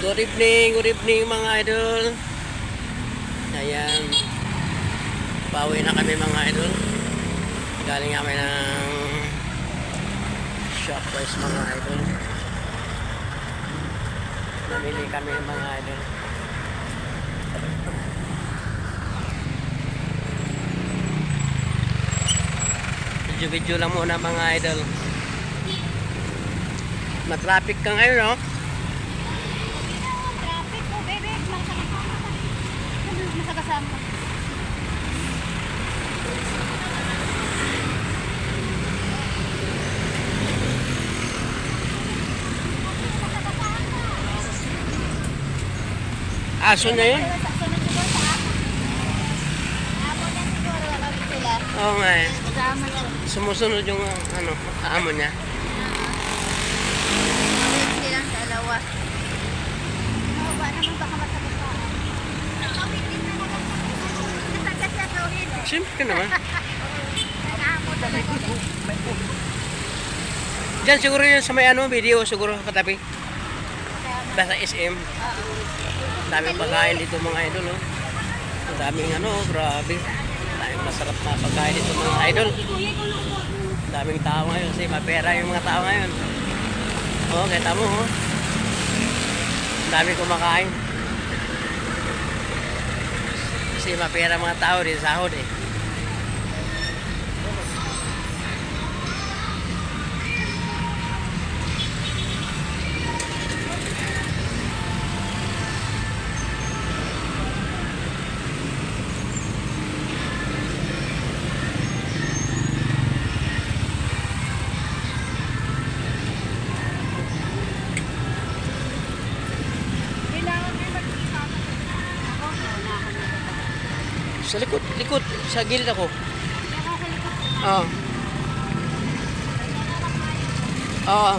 Good evening mga idol. Ayan. Pauwi na kami mga idol. Galing kami ng Shopwise mga idol. Namili kami mga idol. Video lang muna mga idol. Matraffic ka ngayon, no? Traffic po, bebe. Masakasama ka. Aso na yun? Sunod siguro sa ako. Amo na siguro, kami sila. Oo nga eh. Kasama siya. Sumusunod yung amo niya. Kami silang dalawa. Ba naman baka masakasama. Kami din na nasagas siya gawin. Siyempre naman. Amo talaga. Diyan siguro yun sa may video siguro katabi. Basta SM. Daming pagkain dito mga idol, oh. Ang daming grabe. Daming masarap na pagkain dito mga idol. Daming tao ngayon kasi mapera yung mga tao ngayon. Oh, kita mo, oh. Daming kumakain. Kasi mapera mga tao din sahod eh. Sa likod, sa gilid ako. Oo. Oo.